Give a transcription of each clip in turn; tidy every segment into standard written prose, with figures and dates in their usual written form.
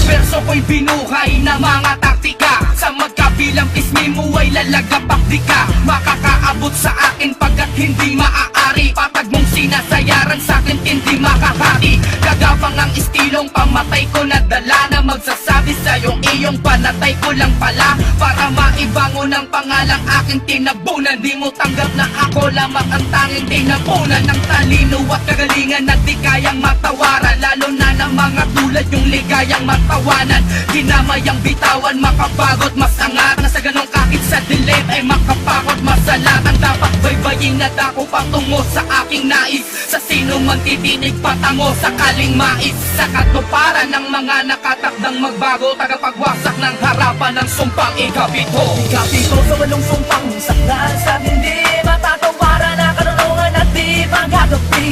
Verso ko'y binuhay na mga taktika. Sa magkabilang pisngi mo ay lalagapak di ka makakaabot sa akin pagkat hindi maaari. Patag mong sinasayaran sa'kin hindi makakati. Kagapang ang istilong pamatay ko na dala na magsasabi sa'yo iyong panatay ko lang pala para maibangon ang pangalang aking tinabunan. Di mo tanggap na ako lamang ang tanging tinabunan ng talino at kagalingan na di kayang matawaran. Lalo na ng mga tulad yung ligayang matawanan. Ginamayang bitawan, makabagot, masangat na sa ganong kakit sa dilim ay makapakot, masalatan. Dapat baybayin na dako patungo sa aking nais. Sa sino man titinig patango sakaling mais. Sa katuparan ng mga nakatakdang magbago, tagapagwasak ng harapan ng sumpang ikapito. Ikapito sa walong sumpang sakdal sa hindi matatawaran na karunungan at di magagapi.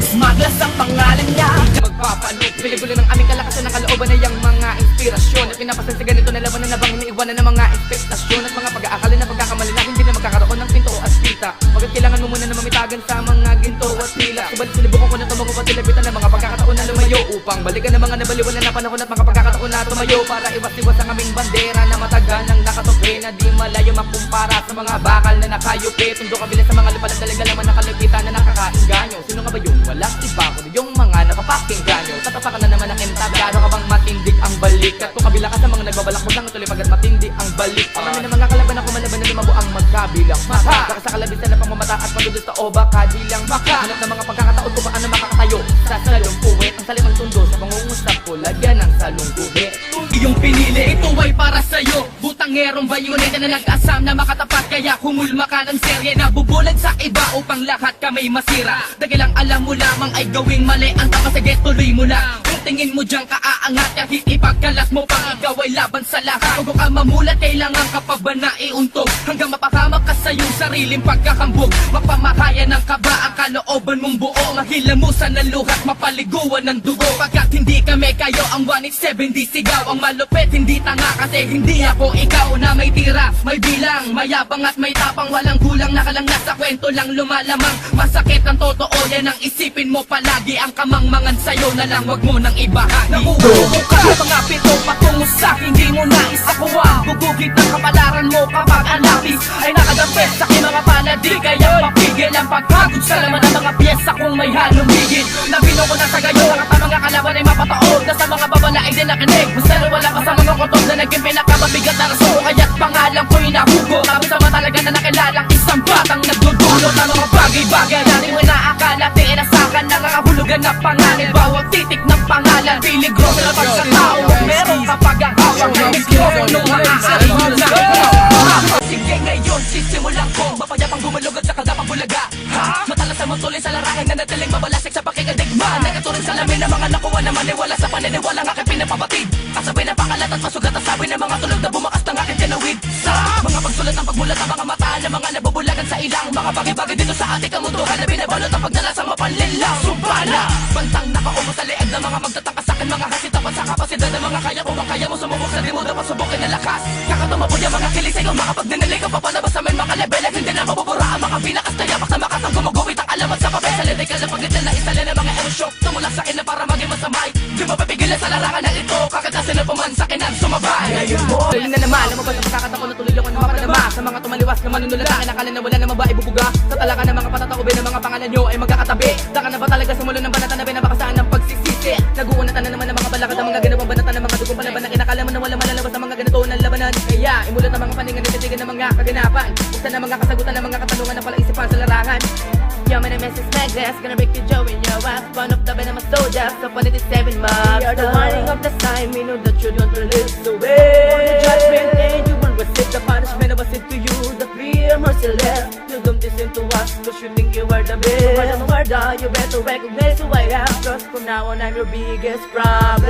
Smaglas ang pangalan niya. Magpapalit, peligula ng aming kalakasan ng kalooban ay ang mga inspirasyon. At pinapasan sa ganito na labanan na bang iniiwanan ng mga ekspektasyon at mga pag-aakala na pagkakamali na hindi na magkakaroon ng pinto at pita. Pagkat kailangan mo muna na mamitagan sa mga ginto at pila. Subalit sinibukan ko na tumago at tilabitan ng mga pagkakataon na lumayo upang balikan ng mga nabaliwan na panahon at mga pagkakataon na tumayo para iwas-iwas ang aming bandera na matagal ng nakatupi na di malayo makumpara sa mga bakal na nakayupi. Tundo kabila sa mga lupalag talaga naman nakalapitan na nakakainganyo. Sino nga ba yun? Walang iba kundi yung mga nakapakingganyo. Tatapakan na naman ang entab. Gano'n ka bang matindig ang balik? At kung kabila ka sa mga nagbabalak mo lang tuloy pagkat matindi ang balik. Marami na mga kalaban ako malaban na lumabo ang magkabilang mata. Baka sa kalabisan na pangmamata at pagdudusta o baka di lang baka. Hanap na mga pagkakataon ko paano makakatayo sa salong puwet. Ang salitang tundo sa pangungusap ko lagyan ng salong guhit. Iyong pinili, ito ay para sa'yo. Butangerong bayoneta na nag-asam na makatapat. Kaya humulma ka ng serye na bubulag sa iba upang lahat ka may masira. Dahil ang alam mo lamang ay gawing mali. Ang tama sige tuloy mo lang. Kung tingin mo dyan kaaangat kahit ipagkalat mo pang ikaw ay laban sa lahat. Huwag ka mamulat, kailangan ka pa ba na iuntog hanggang mapahamak ka sa iyong sariling pagkakambog. Magpamahaya ng kaba ang kalooban mong buo. Mahilamusan ng luhat, mapaliguan ng dugo. Pagkat hindi kami kayo ang 187 di sigaw. Ang malupit hindi tanga kasi hindi ako ikaw na may tira, may bilang, mayabang at may tapang. Walang gulang, nakalang nasa kwento lang lumalamang. Masakit ang totoo, yan ang isipin mo palagi. Ang kamangmangan sa'yo na lang, wag mo nang ibahagi. Nakukuha ka, mga pito patungo sa'kin, di mo nais ako ang gugugit ng kapalaran mo kapag ang lapis ay nakadampes sa aking mga palad. Di kaya mapigil ang pagkagod sa laman ng mga piyesa kung may halong higit. Nabino ko na sa gayon, ang mga kalaban ay mapataod na sa mga babala ay din nakinig. Basta na wala pa sa mga kotob na naging pinakababigat na raso. Kaya't pangalan ko'y nahugo. Tapos sama talaga na nakilalang isang batang nagdudulot ng mga bagay-bagay na di mo inaakala. Tinasakan na nakahulugan na pangalan. Bawat titik ng pangalan piligroso na pagkatao. Meron kapag ang hawak na mikrofono maaari na. Sige ngayon, sisimulan ko mapayapang gumulog at saka dapat bulaga. Matalas ang magtuloy sa larangan na natiling mabalasik sa pakikidigma. Nagaturing sa lamin ng mga nakuha na maniwala sa paniniwala ng aking pinapabatid. Kasabay na pakalat at masugat at sabi ng mga tulog na bumakas ng aking tinawid. Sa mga pagsulat ng pagmulat ng mga mata ng mga nabubulagan sa ilang mga bagay-bagay dito sa ating kamunduhan na binabalot ang pagdalasang mapanlilang. Sumpala, bantang nakaupo sa leeg ng mga magtataka sa akin. Mga hasitapan sa kapasidad ng mga kaya ko. Ang kaya mo sumubok sa di mo dapat subukin na lakas. Kakatumapo yung mga kilisay kung makapagdinilig ka papalabas sa amin mga level. At hindi na mabubura ang mga binakas na yapak na makasang gumuguhit ang alamat sa papel. Sa litikal na pagkita na isala ng mga emosyon tumula sa akin na para maging masamay. Di mo papigilan sa larangan na ito kakatasin na puman sa akin ang sumabay. Ngayon mo Tuloy na naman, alam mo ba na pagkakataon na tuloy ako na mapadama sa mga tumaliwas na manunulataan. Akala na wala namang ba ibubuga sa talaga ng mga patataubin ng mga pangalan nyo ay magkakatabi. Daka na ba talaga sa mulo ng banatan na binabakasaan ng pagsisisi? Naguunatan na naman ng mga balakad ang mga ginawang banatan ng mga dugong palaban na kinakala mo na wala malalabas sa mga ganito na labanan. Kaya imulat ng mga paningan nititigan ng mga kaganapan. Buksan ng mga kasagutan ng mga katanungan na palaisipan sa larangan. Yo, my name is Magnus, gonna break your jaw in your ass. One of the venomous soldiers, so 187 miles. We are the warning of the sign, we know that you don't release the way. On the judgment day, you will receive the punishment of a sin to you. The fear merciless, you don't listen to us, cause you think you are the best. You are the murder, you better recognize who I am. Cause from now on, I'm your biggest problem.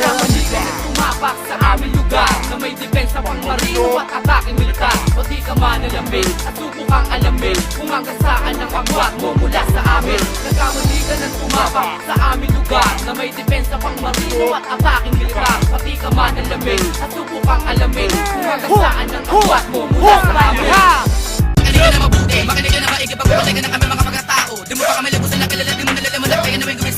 Kamali ka na tumapak sa aming lugar na may depensa pang marino at ataking militar. Pati ka manalamin at subukang alamin kung hanggang saan ang agwat mo mula sa amin. Nagkamali ka na tumapak sa aming lugar na may depensa pang marino at ataking militar. Pati ka manalamin at subukang alamin kung hanggang saan ang agwat mo mula sa amin. Makinig ka na mabuti, makinig ka na maigi. Pagpapatay ka na kami mga pagkatao. Di mo pa kami labusan na kilala, di mo nalalaman na kaya namin gawin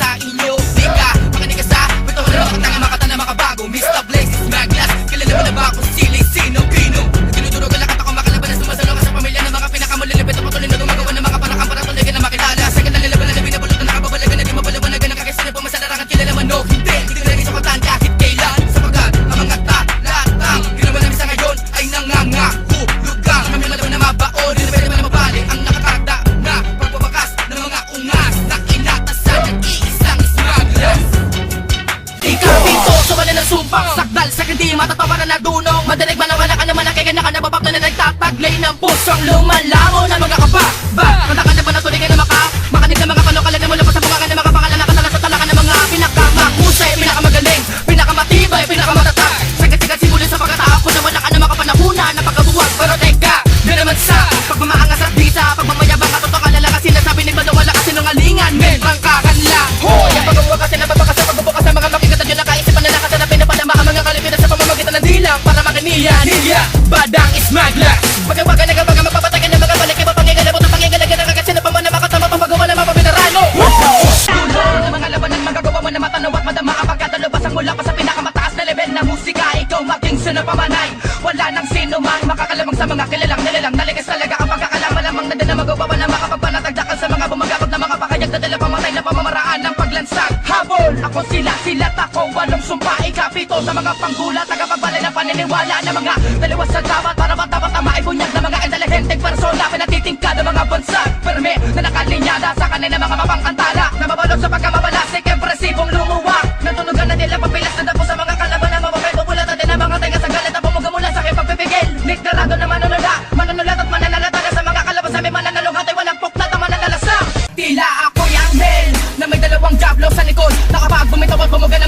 ako sila't ako walong sumpa ikapito sa mga panggulat tagapagbalik ng paniniwala ng mga dalawa sa dapat para dapat na maibunyag ng mga intelihenteng persona pinatitingkad ng mga bansa perme na nakalinyada sa kanila mga mapangkantala nababalot sa pagkamabalasik impresibong lumuwak natunugan na nila papilas na dapo sa mga kalaban na mapapay bubulatan din ang mga tenga sa galit na pumuga mula sa aking pagpipigil Nicklarado na manunulat at mananalataga sa mga kalaban sa may mananalong hatay walang puklat na mananalasa tila ako'y anghel na may dalawang jablo sa likod nakapag bumitaw at bumuga